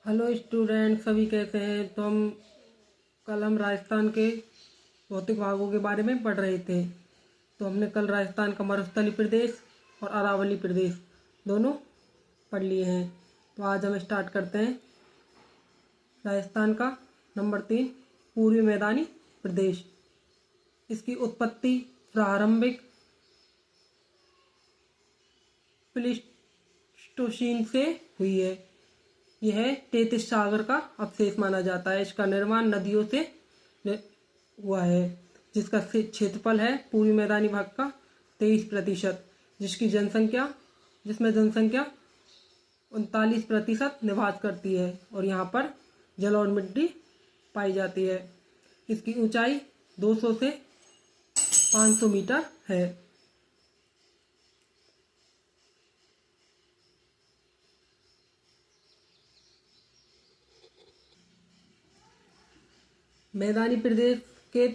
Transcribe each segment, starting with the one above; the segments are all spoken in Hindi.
हेलो स्टूडेंट, सभी कैसे हैं। तो हम राजस्थान के भौतिक भागों के बारे में पढ़ रहे थे। तो हमने कल राजस्थान का मरुस्थलीय प्रदेश और अरावली प्रदेश दोनों पढ़ लिए हैं। तो आज हम स्टार्ट करते हैं राजस्थान का नंबर 3 पूर्वी मैदानी प्रदेश। इसकी उत्पत्ति प्रारंभिक प्लीस्टोसीन से हुई है। यह तेतीस सागर का अवशेष माना जाता है। इसका निर्माण नदियों से हुआ है, जिसका क्षेत्रफल है पूर्वी मैदानी भाग का 23%, जिसमें जनसंख्या 39% निवास करती है और यहाँ पर जल और मिट्टी पाई जाती है। इसकी ऊंचाई 200 से 500 मीटर है। मैदानी प्रदेश के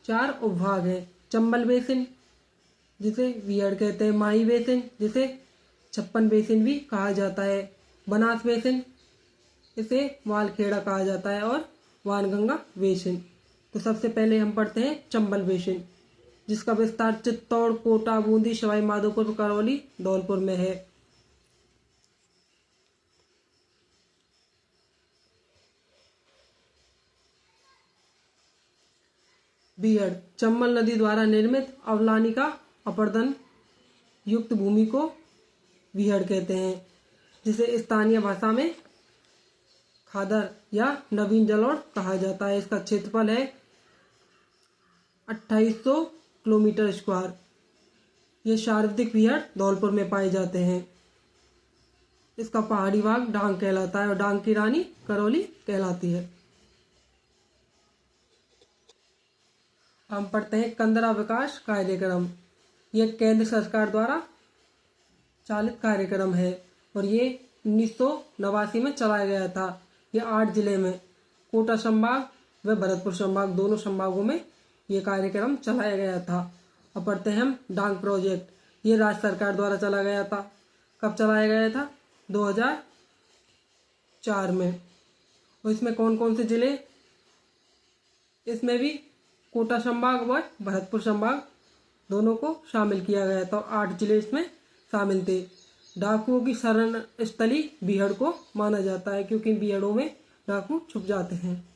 4 उपभाग हैं। चंबल बेसिन, जिसे वियर्ड कहते हैं, माही बेसिन, जिसे छप्पन बेसिन भी कहा जाता है, बनास बेसिन, इसे वालखेड़ा कहा जाता है, और वानगंगा बेसिन। तो सबसे पहले हम पढ़ते हैं चंबल बेसिन, जिसका विस्तार चित्तौड़, कोटा, बूंदी, सवाई माधोपुर, करौली, धौलपुर में है। बियड चंबल नदी द्वारा निर्मित अवलानी का अपर्दन युक्त भूमि को बियड कहते हैं, जिसे स्थानीय भाषा में खादर या नवीन जलोढ़ कहा जाता है। इसका क्षेत्रफल है 2800 किलोमीटर स्क्वायर। ये सर्वाधिक बियड धौलपुर में पाए जाते हैं। इसका पहाड़ी भाग डांग कहलाता है और डांग की रानी करौली कहलाती है। हम पढ़ते हैं कंदरा विकास कार्यक्रम। यह केंद्र सरकार द्वारा चालित कार्यक्रम है और ये 1989 में चलाया गया था। यह 8 जिले में, कोटा संभाग व भरतपुर संभाग, दोनों संभागों में ये कार्यक्रम चलाया गया था। अब पढ़ते हैं हम डांग प्रोजेक्ट। ये राज्य सरकार द्वारा चला गया था। कब चलाया गया था? 2004 में। और इसमें कौन कौन से जिले? इसमें भी कोटा संभाग व भरतपुर संभाग दोनों को शामिल किया गया था। 8 जिले इसमें शामिल थे। डाकुओं की शरण स्थली बीहड़ को माना जाता है, क्योंकि बीहड़ों में डाकू छुप जाते हैं।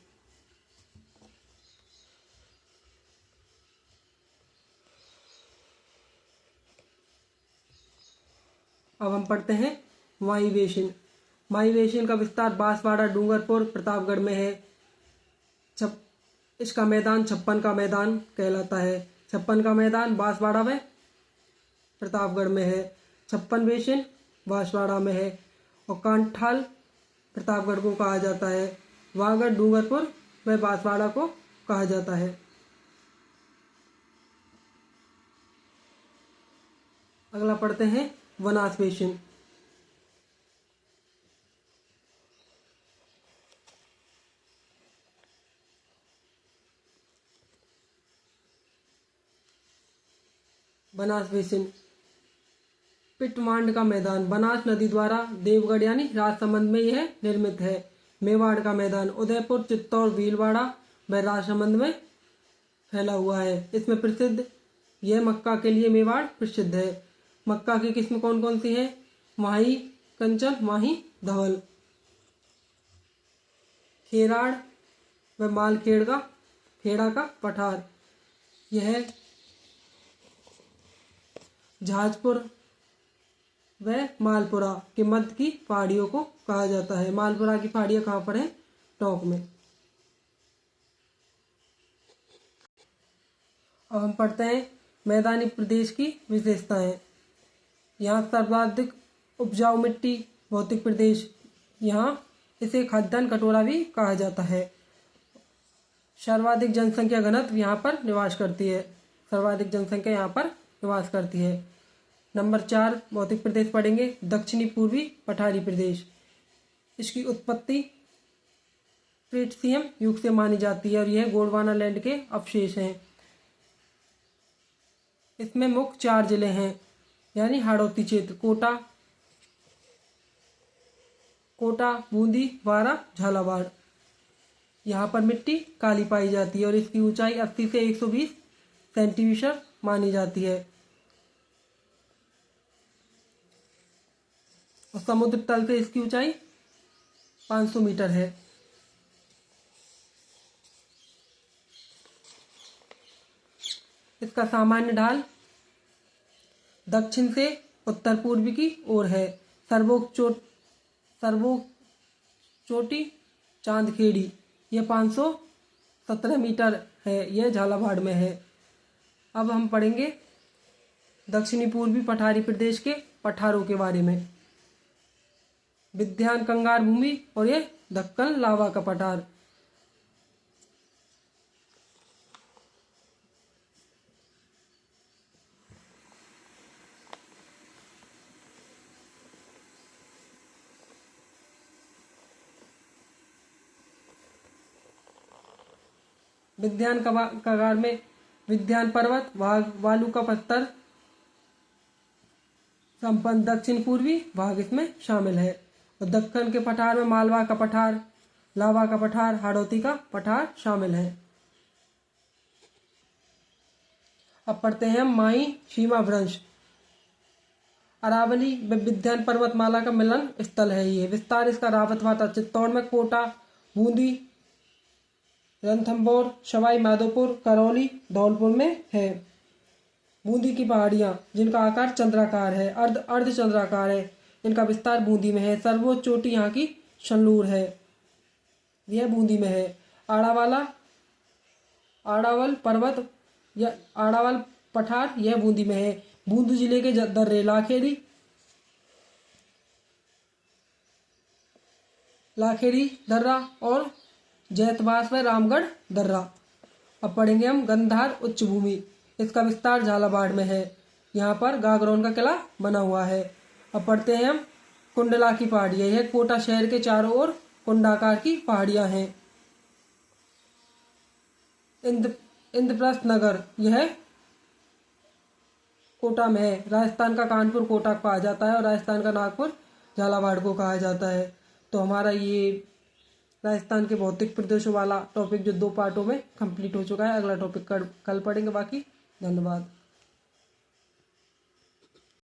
अब हम पढ़ते हैं माही बेसिन। माही बेसिन का विस्तार बांसवाड़ा, डूंगरपुर, प्रतापगढ़ में है। इसका मैदान छप्पन का मैदान कहलाता है। छप्पन का मैदान बांसवाड़ा में, प्रतापगढ़ में है। छप्पन बेसिन बांसवाड़ा में है और कांठाल प्रतापगढ़ को कहा जाता है। वागड़ डूंगरपुर व बांसवाड़ा को कहा जाता है। अगला पढ़ते हैं बनास बेसिन। बनास बेसिन पिटमांड का मैदान बनास नदी द्वारा देवगढ़ यानी राजसमंद में यह निर्मित है। मेवाड़ का मैदान उदयपुर, चित्तौड़, भीलवाड़ा व राजसमंद में फैला हुआ है। इसमें प्रसिद्ध यह मक्का के लिए मेवाड़ प्रसिद्ध है। मक्का की किस्म कौन कौन सी है? माही कंचन, माही धवल, खेराड़ व मालखेड़ खेड़ा का पठार। यह जहाजपुर व मालपुरा के मध्य की पहाड़ियों को कहा जाता है। मालपुरा की पहाड़ियां कहाँ पर है? टोंक में। अब हम पढ़ते हैं मैदानी प्रदेश की विशेषताएं। यहाँ सर्वाधिक उपजाऊ मिट्टी, भौतिक प्रदेश। यहाँ इसे खाद्यान्न कटोरा भी कहा जाता है। सर्वाधिक जनसंख्या घनत्व यहाँ पर निवास करती है। सर्वाधिक जनसंख्या यहाँ पर निवास करती है। नंबर 4 भौतिक प्रदेश पढ़ेंगे, दक्षिणी पूर्वी पठारी प्रदेश। इसकी उत्पत्ति क्रिटेशियम युग से मानी जाती है और यह गोंडवाना लैंड के अवशेष हैं। इसमें मुख्य 4 जिले हैं, यानी हाड़ौती क्षेत्र, कोटा, कोटा, बूंदी, बारा, झालावाड़। यहाँ पर मिट्टी काली पाई जाती है और इसकी ऊंचाई 80 से 120 सेंटीमीटर मानी जाती है। और समुद्र तल से इसकी ऊंचाई 500 मीटर है। इसका सामान्य ढाल दक्षिण से उत्तर पूर्व की ओर है। सर्वोच्च चोटी चांदखेड़ी, यह 517 मीटर है। यह झालावाड़ में है। अब हम पढ़ेंगे दक्षिणी पूर्वी पठारी प्रदेश के पठारों के बारे में। विंध्यान कंगार भूमि और यह दक्कन लावा का पठार। विंध्यान कगार में विंध्यान पर्वत, वालू का पत्थर संपन्न दक्षिण पूर्वी भाग इसमें शामिल है। और दक्कन के पठार में मालवा का पठार, लावा का पठार, हाड़ौती का पठार शामिल है। अब पढ़ते हैं हम माई सीमा भ्रंश। अरावली व विंध्यान पर्वतमाला का मिलन स्थल है। ये विस्तार इसका रावतवाता चित्तौड़ में, कोटा, बूंदी, रणथंभौर, सवाई माधोपुर, करौली, धौलपुर में है। बूंदी की पहाड़ियाँ जिनका आकार चंद्राकार है, अर्ध चंद्राकार है, इनका विस्तार बूंदी में है। सर्वोच्च चोटी यहाँ की शनलूर है, यह बूंदी में है। आड़ावल पर्वत या आड़ावल पठार यह बूंदी में है। बूंद जिले के दर्रे लाखेड़ी दर्रा और जैतवास व रामगढ़ दर्रा। अब पढ़ेंगे हम गंधार उच्च भूमि। इसका विस्तार झालावाड़ में है। यहाँ पर गागरोन का किला बना हुआ है। अब पढ़ते हैं हम कुंडला की पहाड़ियाँ। यह कोटा शहर के चारों ओर कुंडाकार की पहाड़ियाँ हैं। इंद्रप्रस्थ नगर यह कोटा में है। राजस्थान का कानपुर कोटा कहा जाता है और राजस्थान का नागपुर झालावाड़ को कहा जाता है। तो हमारा ये राजस्थान के भौतिक प्रदेशों वाला टॉपिक जो 2 पार्टों में कंप्लीट हो चुका है। अगला टॉपिक कल पढ़ेंगे। बाकी धन्यवाद।